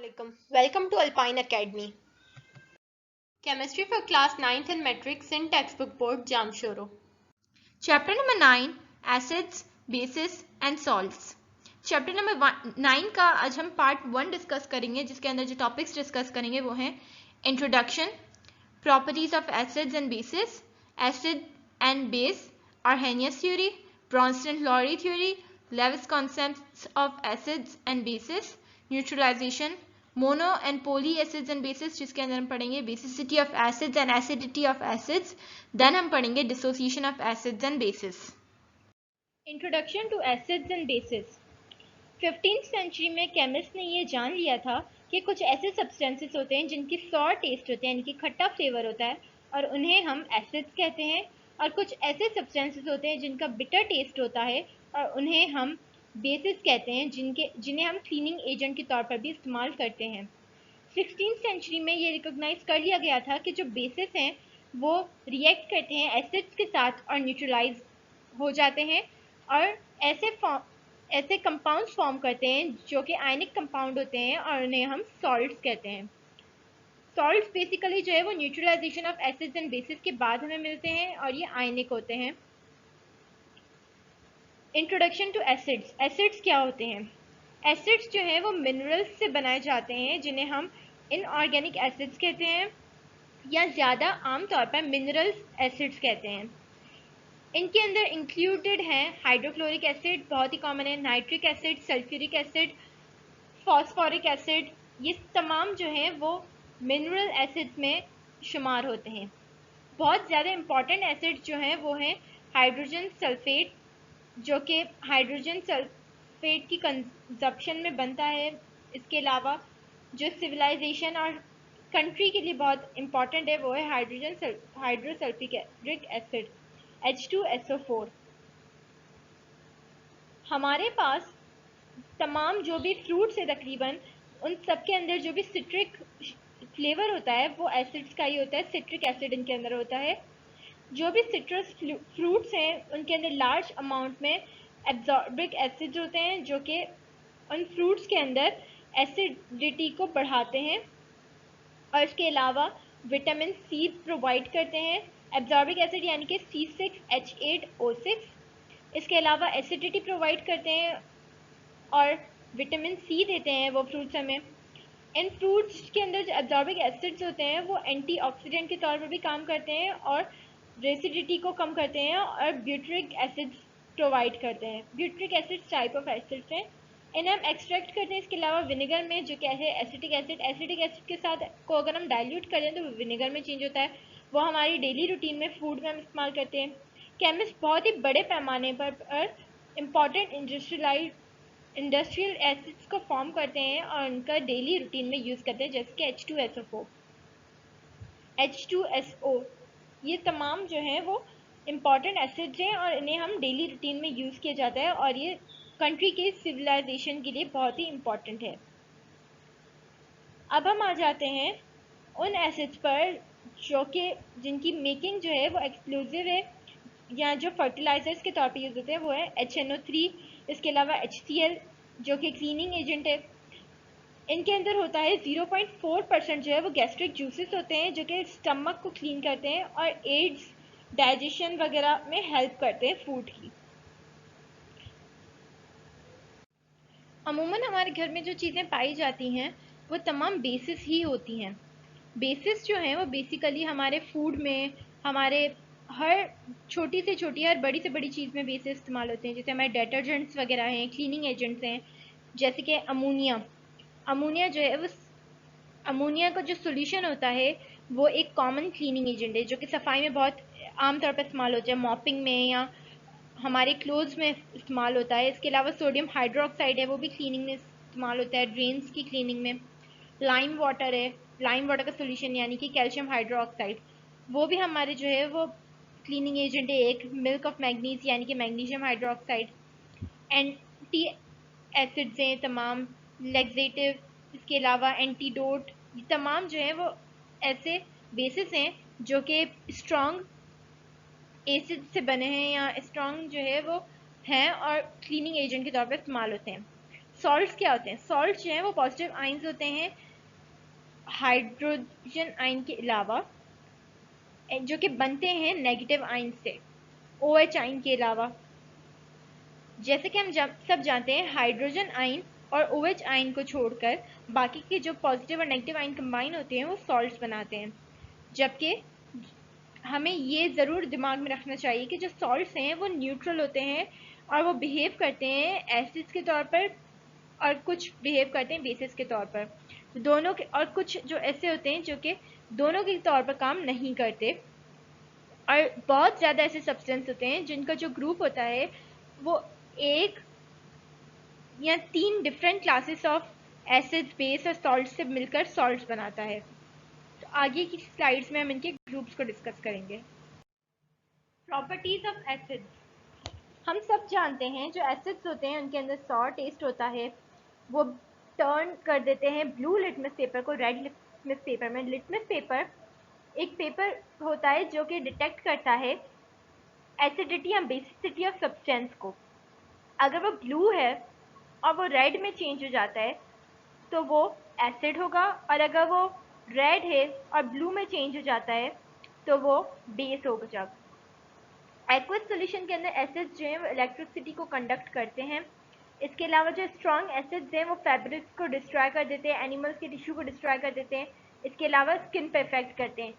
Assalamualaikum. Welcome to Alpine Academy. Chemistry for class 9th and metrics in textbook board Jamshoro. Chapter number 9 Acids, Bases and Salts. Chapter number 9 का आज हम part 1 discuss करेंगे, जिसके अंदर जो topics discuss करेंगे वो हैं introduction, properties of acids and bases, acid and base, Arrhenius theory, Bronsted Lowry theory, Lewis concepts of acids and bases, neutralisation, mono and poly acids and bases, जिसके अंदर हम पढ़ेंगे basicity of acids and acidity of acids, then हम पढ़ेंगे dissociation of acids and bases. Introduction to acids and bases. 15th century में chemist ने ये जान लिया था कि कुछ ऐसे सब्सटेंसेस होते हैं जिनकी सॉर टेस्ट होते हैं, यानी कि खट्टा फ्लेवर होता है, और उन्हें हम एसिड्स कहते हैं. और कुछ ऐसे सब्सटेंसेस होते हैं जिनका बिटर टेस्ट होता है और उन्हें हम बेसिस कहते हैं, जिन्हें हम क्लीनिंग एजेंट के तौर पर भी इस्तेमाल करते हैं. 16th सेंचुरी में ये रिकॉग्नाइज कर लिया गया था कि जो बेसिस हैं वो रिएक्ट करते हैं एसिड्स के साथ और न्यूट्रलाइज हो जाते हैं और ऐसे कंपाउंड्स फॉर्म करते हैं जो कि आयनिक कंपाउंड होते हैं और उन्हें हम सॉल्ट्स कहते हैं. सॉल्ट्स बेसिकली जो है वो neutralization of acids and bases के बाद हमें मिलते हैं और ये आयनिक होते हैं. Introduction to acids. एसिड्स क्या होते हैं? एसिड्स जो हैं वो मिनरल्स से बनाए जाते हैं जिन्हें हम इनऑर्गेनिक एसिड्स कहते हैं या ज़्यादा आमतौर पर मिनरल्स एसिड्स कहते हैं. इनके अंदर इंक्लूडेड हैं हाइड्रोक्लोरिक एसिड, बहुत ही कॉमन है, nitric acid, sulphuric acid, phosphoric acid. ये तमाम जो हैं वो मिनरल एसिड्स में शुमार होते हैं. बहुत ज़्यादा इम्पॉर्टेंट एसिड जो हैं वो हैं हाइड्रोजन सल्फेट, जो कि हाइड्रोजन सल्फेट की कंजप्शन में बनता है. इसके अलावा जो सिविलाइजेशन और कंट्री के लिए बहुत इम्पॉर्टेंट है वो है हाइड्रोसल्फ्यूरिक एसिड H2SO4. हमारे पास तमाम जो भी फ्रूट्स है तकरीबन उन सब के अंदर जो भी सिट्रिक फ्लेवर होता है वो एसिड्स का ही होता है. सिट्रिक एसिड इनके अंदर होता है. जो भी सिट्रस फ्रूट्स हैं उनके अंदर लार्ज अमाउंट में एब्जॉर्बिक एसिड्स होते हैं जो कि उन फ्रूट्स के अंदर एसिडिटी को बढ़ाते हैं. और इसके अलावा विटामिन सी प्रोवाइड करते हैं. एब्जॉर्बिक एसिड यानी कि C6H8O6. इसके अलावा एसिडिटी प्रोवाइड करते हैं और विटामिन सी देते हैं वो फ्रूट्स हमें. इन फ्रूट्स के अंदर जो एब्जॉर्बिक एसिड्स होते हैं वो एंटीऑक्सीडेंट के तौर पर भी काम करते हैं और रेसिडिटी को कम करते हैं और ब्यूटरिक एसिड्स प्रोवाइड करते हैं. Butyric acids type of acids हैं, इन्हें हम एक्सट्रैक्ट करते हैं इसके अलावा विनेगर में, जो कि है एसिटिक एसिड के साथ को अगर हम डाइल्यूट करें तो विनेगर में चेंज होता है. वो हमारी डेली रूटीन में फूड में हम इस्तेमाल करते हैं. केमिस्ट बहुत ही बड़े पैमाने पर इम्पॉर्टेंट इंडस्ट्रियल एसिड्स को फॉर्म करते हैं और उनका डेली रूटीन में यूज़ करते हैं, जैसे कि H2SO4, H2SO. ये तमाम जो हैं वो इम्पॉर्टेंट एसिड्स हैं और इन्हें हम डेली रूटीन में यूज़ किया जाता है और ये कंट्री के सिविलाइजेशन के लिए बहुत ही इम्पॉर्टेंट है. अब हम आ जाते हैं उन एसिड्स पर जो कि जिनकी मेकिंग जो है वो एक्सप्लोजिव है या जो फर्टिलाइजर्स के तौर पे यूज़ होते हैं वो है HNO3. इसके अलावा HCl जो कि क्लीनिंग एजेंट है. इनके अंदर होता है 0.4% जो है वो गैस्ट्रिक जूसेस होते हैं जो कि स्टमक को क्लीन करते हैं और एड्स डाइजेशन वगैरह में हेल्प करते हैं फूड की. अमूमन हमारे घर में जो चीज़ें पाई जाती हैं वो तमाम बेसिस ही होती हैं. बेसिस जो हैं वो बेसिकली हमारे फूड में, हमारे हर छोटी से छोटी हर बड़ी से बड़ी चीज़ में बेसिस इस्तेमाल होते हैं. जैसे हमारे डिटर्जेंट्स वगैरह हैं, क्लीनिंग एजेंट्स हैं, जैसे कि अमोनिया जो है वो अमोनिया का जो सोल्यूशन होता है वो एक कॉमन क्लीनिंग एजेंट है जो कि सफाई में बहुत आमतौर पर इस्तेमाल होता है, मॉपिंग में या हमारे क्लोथ्स में इस्तेमाल होता है. इसके अलावा सोडियम हाइड्रोक्साइड है, वो भी क्लीनिंग में इस्तेमाल होता है, ड्रेन्स की क्लीनिंग में. लाइम वाटर है, लाइम वाटर का सोल्यूशन यानी कि कैल्शियम हाइड्रोक्साइड, वो भी हमारे जो है वो क्लीनिंग एजेंट है. एक मिल्क ऑफ मैग्नीज यानी कि मैग्नीशियम हाइड्रोक्साइड. एंटी एसिड्स हैं तमाम, लेक्सेटिव, इसके अलावा एंटीडोट, ये तमाम जो है वो ऐसे बेसिस हैं जो कि स्ट्रॉन्ग एसिड से बने हैं या स्ट्रॉन्ग जो है वो हैं और क्लीनिंग एजेंट के तौर पर इस्तेमाल होते हैं. सॉल्ट्स क्या होते हैं? सॉल्ट जो हैं वो पॉजिटिव आइंस होते हैं हाइड्रोजन आयन के अलावा, जो कि बनते हैं नेगेटिव आयन से, OH आयन के अलावा। जैसे कि हम सब जानते हैं हाइड्रोजन आयन और OH आयन को छोड़कर बाकी के जो पॉजिटिव और नेगेटिव आयन कंबाइन होते हैं वो सॉल्ट्स बनाते हैं। जबकि हमें ये ज़रूर दिमाग में रखना चाहिए कि जो सॉल्ट्स हैं वो न्यूट्रल होते हैं और वो बिहेव करते हैं एसिड्स के तौर पर और कुछ बिहेव करते हैं बेसिस के तौर पर। दोनों के, और कुछ जो ऐसे होते हैं जो कि दोनों के तौर पर काम नहीं करते। और बहुत ज़्यादा ऐसे सब्सटेंस होते हैं जिनका जो ग्रुप होता है वो एक या 3 different classes of acids, base और सॉल्ट से मिलकर सॉल्ट्स बनाता है। तो आगे की स्लाइड्स में हम इनके ग्रुप्स को डिस्कस करेंगे। Properties of acids. हम सब जानते हैं जो एसिड्स होते हैं उनके अंदर सॉर टेस्ट होता है, वो टर्न कर देते हैं ब्लू लिटमस पेपर को रेड लिटमस पेपर में। लिटमस पेपर एक पेपर होता है जो कि डिटेक्ट करता है एसिडिटी या बेसिसिटी ऑफ सब्सटेंस को। अगर वो ब्लू है और वो रेड में चेंज हो जाता है तो वो एसिड होगा, और अगर वो रेड है और ब्लू में चेंज हो जाता है तो वो बेस होगा। जब एक्वस सॉल्यूशन के अंदर एसिड्स जो हैं वो इलेक्ट्रिसिटी को कंडक्ट करते हैं। इसके अलावा जो स्ट्रॉन्ग एसिड्स हैं वो फैब्रिक्स को डिस्ट्रॉय कर देते हैं, एनिमल्स के टिश्यू को डिस्ट्रॉय कर देते हैं। इसके अलावा स्किन पे इफेक्ट करते हैं।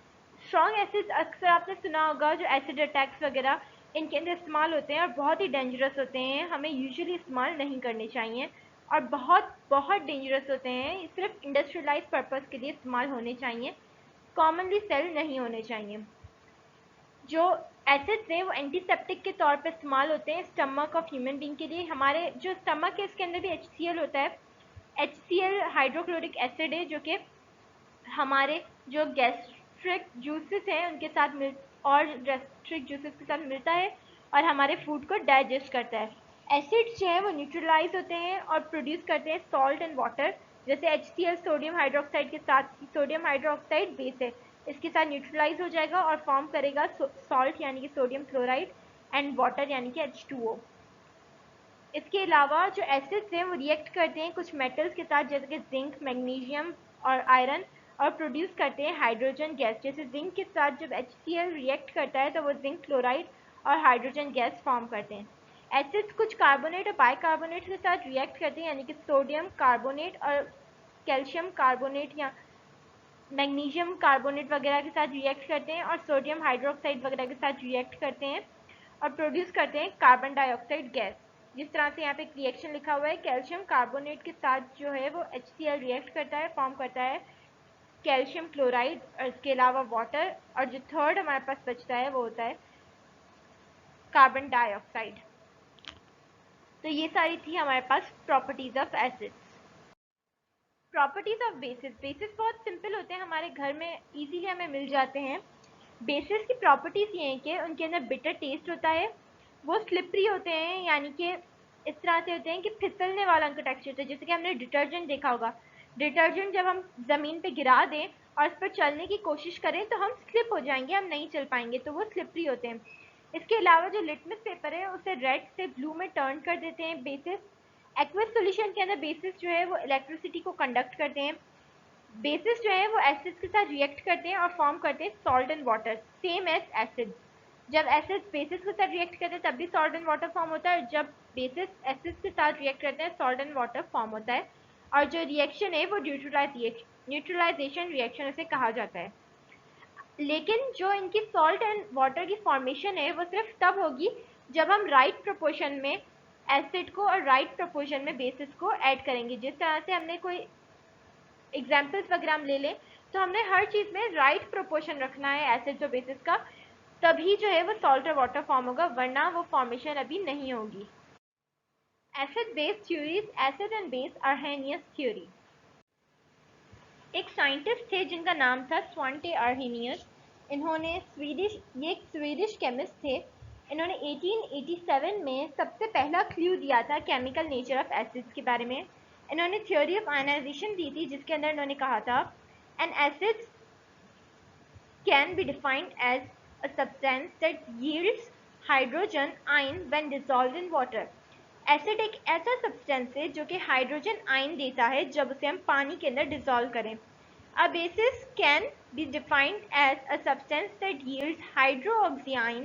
स्ट्रॉन्ग एसिड्स अक्सर आपने सुना होगा जो एसिड अटैक्स वगैरह इनके अंदर इस्तेमाल होते हैं और बहुत ही डेंजरस होते हैं, हमें यूजुअली इस्तेमाल नहीं करने चाहिए और बहुत बहुत डेंजरस होते हैं। सिर्फ इंडस्ट्रियलाइज पर्पज़ के लिए इस्तेमाल होने चाहिए, कॉमनली सेल नहीं होने चाहिए। जो एसिड्स हैं वो एंटीसेप्टिक के तौर पर इस्तेमाल होते हैं स्टमक ऑफ ह्यूमन बीइंग के लिए। हमारे जो स्टमक है इसके अंदर भी HCl होता है। HCl हाइड्रोक्लोरिक एसिड है जो कि हमारे जो गैस्ट्रिक जूसेस हैं उनके साथ और गैस्ट्रिक जूसेस के साथ मिलता है और हमारे फूड को डाइजेस्ट करता है। एसिड्स जो है वो न्यूट्रलाइज होते हैं और प्रोड्यूस करते हैं सॉल्ट एंड वाटर। जैसे HCl सोडियम हाइड्रोक्साइड के साथ, सोडियम हाइड्रोक्साइड बेस है, इसके साथ न्यूट्रलाइज हो जाएगा और फॉर्म करेगा सॉल्ट यानी कि सोडियम क्लोराइड एंड वाटर यानी कि H2O। इसके अलावा जो एसिड्स हैं वो रिएक्ट करते हैं कुछ मेटल्स के साथ जैसे कि जिंक, मैग्नीशियम और आयरन, और प्रोड्यूस करते हैं हाइड्रोजन गैस। जैसे जिंक के साथ जब HCl रिएक्ट करता है तो वो जिंक क्लोराइड और हाइड्रोजन गैस फॉर्म करते हैं। एसिड्स कुछ कार्बोनेट और बाइकार्बोनेट के साथ रिएक्ट करते हैं यानी कि सोडियम कार्बोनेट और कैल्शियम कार्बोनेट या मैग्नीशियम कार्बोनेट वगैरह के साथ रिएक्ट करते हैं और सोडियम हाइड्रोक्साइड वगैरह के साथ रिएक्ट करते हैं और प्रोड्यूस करते हैं कार्बन डाइऑक्साइड गैस। जिस तरह से यहाँ पे एक रिएक्शन लिखा हुआ है, कैल्शियम कार्बोनेट के साथ जो है वो HCl रिएक्ट करता है, फॉर्म करता है कैल्शियम क्लोराइड और इसके अलावा वाटर, और जो थर्ड हमारे पास बचता है वो होता है कार्बन डाइऑक्साइड। तो ये सारी थी हमारे पास properties of acids. Properties of bases. Bases बहुत सिंपल होते हैं, हमारे घर में इजीली हमें मिल जाते हैं। बेसिस की प्रॉपर्टीज ये हैं कि उनके अंदर बिटर टेस्ट होता है, वो स्लिपरी होते हैं यानी कि इस तरह से होते हैं कि फिसलने वाला उनका टेक्सचर होता है। जैसे कि हमने डिटर्जेंट देखा होगा, डिटर्जेंट जब हम ज़मीन पे गिरा दें और इस पर चलने की कोशिश करें तो हम स्लिप हो जाएंगे, हम नहीं चल पाएंगे, तो वो स्लिपरी होते हैं। इसके अलावा जो लिटमस पेपर है उसे रेड से ब्लू में टर्न कर देते हैं बेसिस। एक्वस सॉल्यूशन के अंदर बेसिस जो है वो इलेक्ट्रिसिटी को कंडक्ट करते हैं। बेसिस जो है वो एसिड्स के साथ रिएक्ट करते हैं और फॉर्म करते हैं salt and water, same as acids. जब एसिड्स बेसिस के साथ रिएक्ट करते हैं तब भी सॉल्ट एंड वाटर फॉर्म होता है, और जब बेसिस एसिड्स के साथ रिएक्ट करते हैं सॉल्ट एंड वाटर फॉर्म होता है। और जो रिएक्शन है वो न्यूट्रलाइजेशन रिएक्शन इसे कहा जाता है। लेकिन जो इनकी सॉल्ट एंड वाटर की फॉर्मेशन है वो सिर्फ तब होगी जब हम राइट प्रोपोर्शन में एसिड को और राइट प्रोपोर्शन में बेसिस को ऐड करेंगे। जिस तरह से हमने कोई एग्जाम्पल्स वगैरह हम ले लें तो हमने हर चीज़ में राइट प्रोपोर्शन रखना है एसिड्स और बेसिस का, तभी जो है वो सॉल्ट और वाटर फॉर्म होगा, वरना वो फॉर्मेशन अभी नहीं होगी। Acid base theories. Acid and base Arrhenius theory. एक साइंटिस्ट थे जिनका नाम था स्वांटे अर्हेनियस। इन्होंने ये एक स्वीडिश केमिस्ट थे। इन्होंने 1887 में सबसे पहला क्लू दिया था केमिकल नेचर ऑफ एसिड्स के बारे में। इन्होंने थ्योरी ऑफ आयनाइजेशन दी थी जिसके अंदर इन्होंने कहा था an acid can be defined as a substance that yields hydrogen ion when dissolved in water. Acid एक ऐसा सब्सटेंस है जो कि हाइड्रोजन आयन देता है जब उसे हम पानी के अंदर डिसॉल्व करें। A basis can be defined as a substance that yields hydroxy ion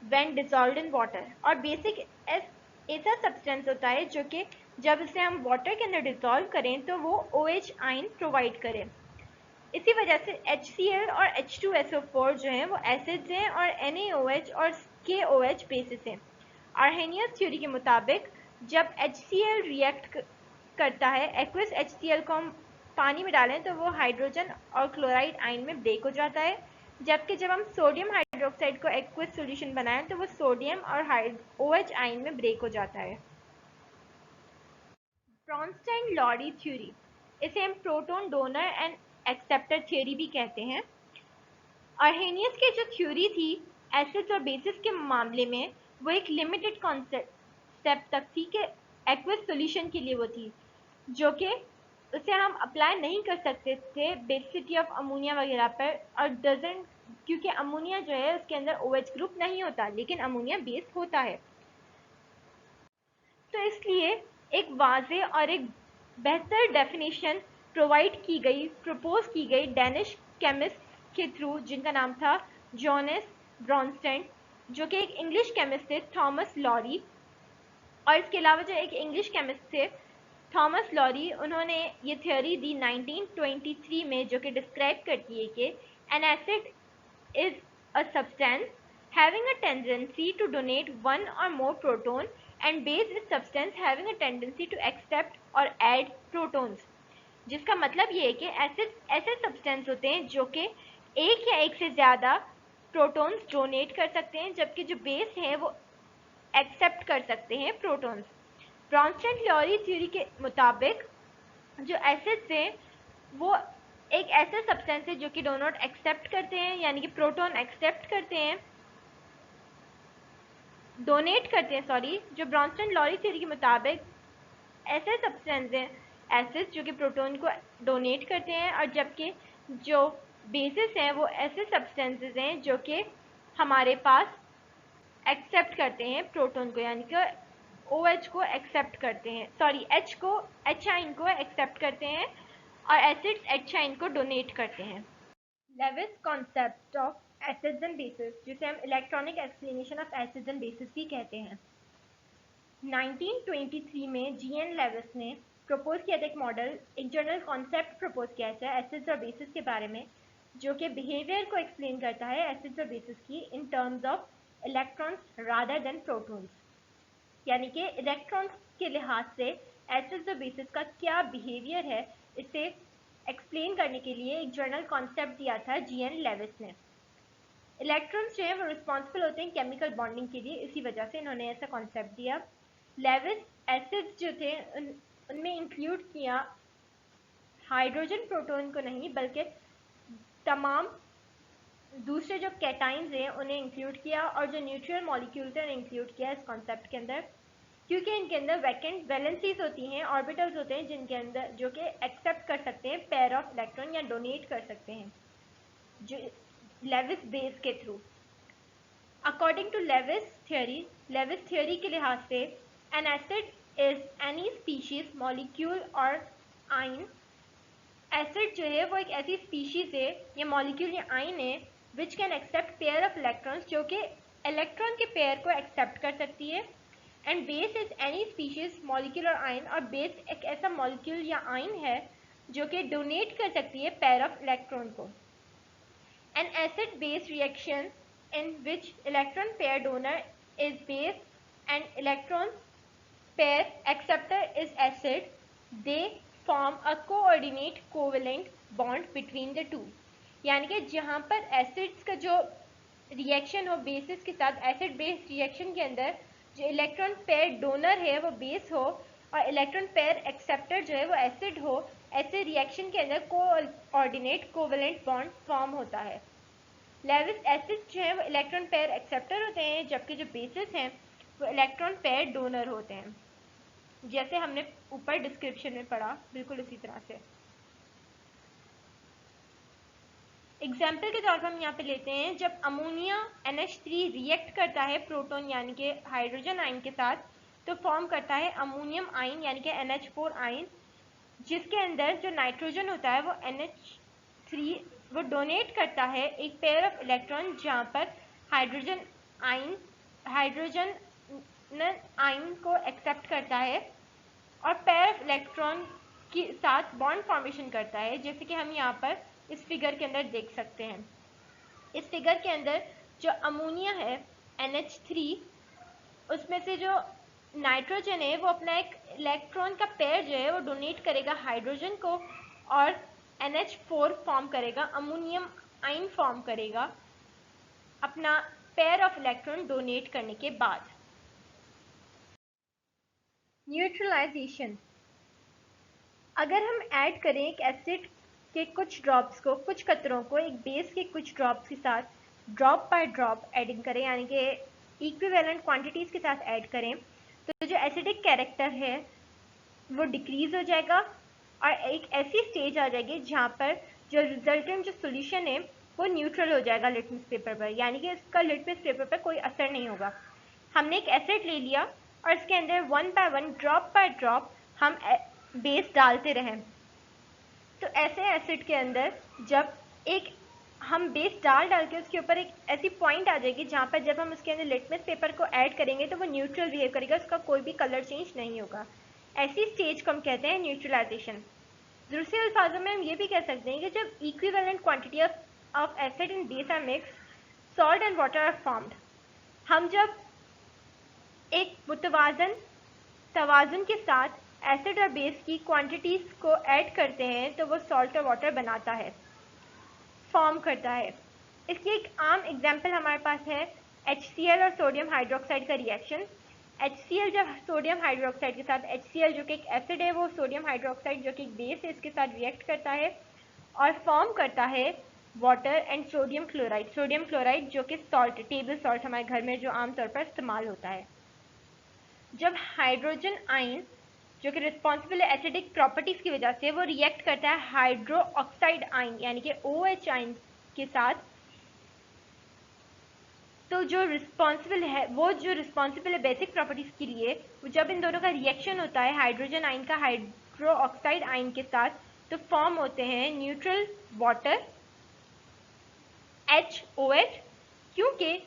when dissolved in water। और बेसिक ऐसा सब्सटेंस होता है जो कि जब उसे हम वाटर के अंदर डिसॉल्व करें तो वो OH आयन प्रोवाइड करे। इसी वजह से HCl और H2SO4 जो हैं वो एसिड्स हैं और NaOH और KOH बेसिस हैं। आर्हेनियस थ्योरी के मुताबिक जब HCl रिएक्ट करता है, एक्वस HCl को हम पानी में डालें तो वो हाइड्रोजन और क्लोराइड आयन में ब्रेक हो जाता है, जबकि जब हम सोडियम हाइड्रोक्साइड को एक्वस सॉल्यूशन बनाएं तो वो सोडियम और OH आयन में ब्रेक हो जाता है। ब्रॉन्स्टाइन-लॉरी थ्योरी, इसे हम proton donor and acceptor theory भी कहते हैं। आर्हेनियस की जो थ्योरी थी एसिड्स और बेसिस के मामले में, वो एक लिमिटेड कॉन्सेप्ट तक थी कि एक्वस सॉल्यूशन के लिए वो थी, जो कि उसे हम अप्लाई नहीं कर सकते थे बेसिसिटी ऑफ अमोनिया वगैरह पर, और डजंट, क्योंकि अमोनिया जो है उसके अंदर OH ग्रुप नहीं होता लेकिन अमोनिया बेस होता है। तो इसलिए एक वाज़ेह और एक बेहतर डेफिनेशन प्रपोज की गई डेनिश केमिस्ट के थ्रू, जिनका नाम था जोनास ब्रॉन्स्टाइन, जो कि एक इंग्लिश केमिस्ट थे थॉमस लॉरी। और इसके अलावा जो एक इंग्लिश केमिस्ट थे थॉमस लॉरी, उन्होंने ये थ्योरी दी 1923 में, जो कि डिस्क्राइब करती है कि N acid is a substance having a tendency to donate one or more proton and base is substance having a tendency to accept or add protons। जिसका मतलब ये है कि एसिड ऐसे सब्सटेंस होते हैं जो कि एक या एक से ज़्यादा प्रोटॉन्स डोनेट कर सकते हैं, जबकि जो बेस है वो एक्सेप्ट कर सकते हैं प्रोटॉन्स। ब्रॉन्स्टाइन-लॉरी थ्योरी के मुताबिक जो एसिड्स हैं वो एक ऐसा सब्सटेंस है जो कि डोनट एक्सेप्ट करते हैं, यानी कि प्रोटॉन एक्सेप्ट करते हैं, डोनेट करते हैं, सॉरी। जो ब्रॉन्स्टाइन-लॉरी थ्योरी के मुताबिक ऐसे सब्सटेंस हैं एसिड्स जो कि प्रोटॉन को डोनेट करते हैं, और जबकि जो बेसिस हैं वो ऐसे सब्सटेंसेस हैं जो कि हमारे पास एक्सेप्ट करते हैं प्रोटॉन को, यानी कि OH को एक्सेप्ट करते हैं, सॉरी H आयन को एक्सेप्ट करते हैं, और एसिड्स H आयन को डोनेट करते हैं। Lewis concept of acids and bases, जिसे हम electronic explanation of acids and bases भी कहते हैं। 1923 में GN लेविस ने प्रपोज किया था एक मॉडल, एक जनरल कॉन्सेप्ट प्रपोज किया था एसिड्स और बेसिस के बारे में, जो कि बिहेवियर को एक्सप्लेन करता है एसिड्स और बेसिस की in terms of electrons rather than protons, यानी कि इलेक्ट्रॉन्स के लिहाज से एसिड्स और बेसिस का क्या बिहेवियर है, इसे एक्सप्लेन करने के लिए एक जनरल कॉन्सेप्ट दिया था GN लेविस ने। इलेक्ट्रॉन्स जो है वो रिस्पॉन्सिबल होते हैं केमिकल बॉन्डिंग के लिए, इसी वजह से इन्होंने ऐसा कॉन्सेप्ट दिया। लेविस एसिड्स जो थे उनमें इंक्लूड किया हाइड्रोजन प्रोटॉन को नहीं, बल्कि तमाम दूसरे जो कैटाइंस हैं उन्हें इंक्लूड किया, और जो न्यूट्रल मॉलिक्यूल्स हैं उन्हें इंक्लूड किया इस कॉन्सेप्ट के अंदर, क्योंकि इनके अंदर वैकेंट वैलेंसीज होती हैं, ऑर्बिटल्स होते हैं जिनके अंदर जो कि एक्सेप्ट कर सकते हैं पेयर ऑफ इलेक्ट्रॉन या डोनेट कर सकते हैं जो लेविस बेस के through. According to Lewis theory के लिहाज से an acid is any species molecule और आइन। एसिड जो है वो एक ऐसी स्पीशीज है या मॉलिक्यूल या आइन है which can accept pair of electrons, जो कि इलेक्ट्रॉन के पेयर को एक्सेप्ट कर सकती है। And base is any species molecule और आइन, और बेस एक ऐसा मॉलिक्यूल या आइन है जो कि डोनेट कर सकती है पेयर ऑफ इलेक्ट्रॉन को। N acid base reaction in which electron pair donor is base and electron pair acceptor is acid, they form a coordinate covalent bond between the two, यानी कि जहाँ पर एसिड्स का जो रिएक्शन हो basis के साथ, एसिड बेस रिएक्शन के अंदर जो इलेक्ट्रॉन पेयर डोनर है वो बेस हो और इलेक्ट्रॉन पेयर एक्सेप्टर जो है वो एसिड हो, ऐसे रिएक्शन के अंदर कोऑर्डिनेट कोवेलेंट बॉन्ड फॉर्म होता है। लेविस एसिड जो है वो इलेक्ट्रॉन पेयर एक्सेप्टर होते हैं, जबकि जो बेसिस हैं वो इलेक्ट्रॉन पेयर डोनर होते हैं, जैसे हमने ऊपर डिस्क्रिप्शन में पढ़ा, बिल्कुल उसी तरह से। एग्जाम्पल के तौर पर हम यहाँ पे लेते हैं, जब अमोनिया NH3 रिएक्ट करता है प्रोटॉन यानी कि हाइड्रोजन आयन के साथ, तो फॉर्म करता है अमोनियम आयन यानी कि NH4 आयन, जिसके अंदर जो नाइट्रोजन होता है वो NH3 वो डोनेट करता है एक पेयर ऑफ इलेक्ट्रॉन, जहाँ पर हाइड्रोजन आयन को एक्सेप्ट करता है और पेयर ऑफ इलेक्ट्रॉन के साथ बॉन्ड फॉर्मेशन करता है, जैसे कि हम यहाँ पर इस फिगर के अंदर देख सकते हैं। इस फिगर के अंदर जो अमोनिया है NH3, उसमें से जो नाइट्रोजन है वो अपना एक इलेक्ट्रॉन का पेयर जो है वो डोनेट करेगा हाइड्रोजन को और NH4 फॉर्म करेगा, अमोनियम आयन फॉर्म करेगा अपना पेयर ऑफ इलेक्ट्रॉन डोनेट करने के बाद। न्यूट्रलाइजेशन, अगर हम ऐड करें एक एसिड के कुछ ड्रॉप्स को, कुछ कतरों को एक बेस के कुछ ड्रॉप्स के साथ ड्रॉप बाय ड्रॉप एडिंग करें, यानी कि इक्विवेलेंट क्वांटिटीज के साथ ऐड करें, तो जो एसिडिक कैरेक्टर है वो डिक्रीज हो जाएगा और एक ऐसी स्टेज आ जाएगी जहाँ पर जो रिजल्टेंट जो सोल्यूशन है वो न्यूट्रल हो जाएगा लिटमस पेपर पर, यानी कि इसका लिटमस पेपर पर कोई असर नहीं होगा। हमने एक एसिड ले लिया और इसके अंदर 1 बाय 1 ड्रॉप बाय ड्रॉप हम बेस डालते रहें, तो ऐसे एसिड के अंदर जब एक हम बेस डाल के उसके ऊपर एक ऐसी पॉइंट आ जाएगी जहाँ पर जब हम उसके अंदर लिटमस पेपर को ऐड करेंगे तो वो न्यूट्रल बिहेव करेगा, उसका कोई भी कलर चेंज नहीं होगा। ऐसी स्टेज को हम कहते हैं न्यूट्रलाइजेशन। दूसरे अल्फाजों में हम ये भी कह सकते हैं कि जब equivalent quantity of acid and base are mix, salt and water are formed, हम जब एक तवाज़ुन के साथ एसिड और बेस की क्वांटिटीज को ऐड करते हैं तो वो सॉल्ट और वाटर बनाता है, फॉर्म करता है। इसकी एक आम एग्जांपल हमारे पास है HCl और सोडियम हाइड्रोक्साइड का रिएक्शन। HCl जब सोडियम हाइड्रोक्साइड के साथ HCl जो कि एक एसिड है, वो सोडियम हाइड्रोक्साइड जो कि एक बेस है इसके साथ रिएक्ट करता है और फॉर्म करता है वाटर एंड सोडियम क्लोराइड जो कि सॉल्ट, टेबल सॉल्ट हमारे घर में जो आमतौर पर इस्तेमाल होता है। जब हाइड्रोजन आयन जो कि रिस्पॉन्सिबल है एसिडिक प्रॉपर्टीज की वजह से, वो रिएक्ट करता है हाइड्रो ऑक्साइड आयन यानी कि OH आयन के साथ, तो जो रिस्पॉन्सिबल है बेसिक प्रॉपर्टीज के लिए, जब इन दोनों का रिएक्शन होता है हाइड्रोजन आयन का हाइड्रो ऑक्साइड आयन के साथ, तो फॉर्म होते हैं न्यूट्रल वाटर HOH, क्योंकि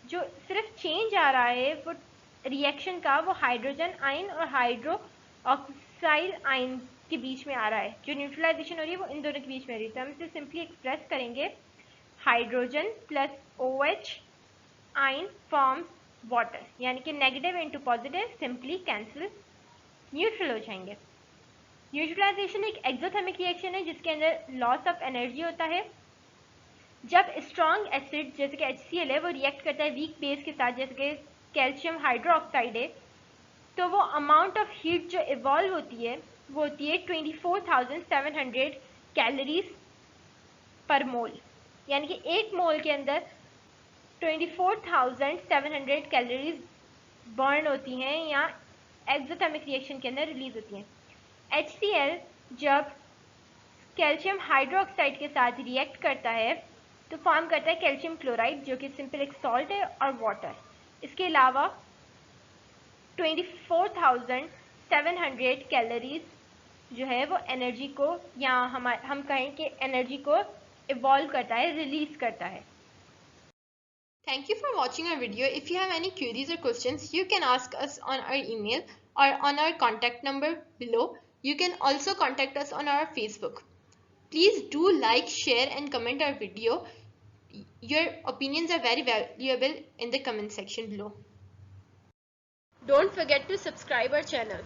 जो सिर्फ चेंज आ रहा है वो रिएक्शन का वो हाइड्रोजन आयन और हाइड्रो ऑक्साइड आयन के बीच में आ रहा है, जो न्यूट्रलाइजेशन हो रही है वो इन दोनों के बीच में हो रही है। तो हम इसे सिंपली एक्सप्रेस करेंगे hydrogen plus OH ion forms water, यानी कि negative into positive simply cancel, neutral हो जाएंगे। न्यूट्रलाइजेशन एक एक्सोथर्मिक रिएक्शन है जिसके अंदर लॉस ऑफ एनर्जी होता है। जब स्ट्रॉन्ग एसिड जैसे कि HCl है वो रिएक्ट करता है वीक बेस के साथ जैसे कि कैल्शियम हाइड्रोक्साइड है, तो वो अमाउंट ऑफ हीट जो इवॉल्व होती है वो होती है 24,700 कैलोरीज पर मोल, यानी कि एक मोल के अंदर 24,700 कैलोरीज बर्न होती हैं या एक्सोथर्मिक रिएक्शन के अंदर रिलीज होती हैं। HCl जब कैल्शियम हाइड्रोक्साइड के साथ रिएक्ट करता है तो फॉर्म करता है कैल्शियम क्लोराइड जो कि सिंपल एक सॉल्ट है और वाटर। इसके अलावा 24,700 कैलोरीज जो है वो एनर्जी को या हम कहें कि एनर्जी को इवॉल्व करता है, रिलीज करता है। Thank you for watching our video. If you have any queries or questions, you can ask us on our email or on our contact number below. You can also contact us on our Facebook. Please do like, share and comment our video. Your opinions are very valuable in the comment section below. Don't forget to subscribe our channel.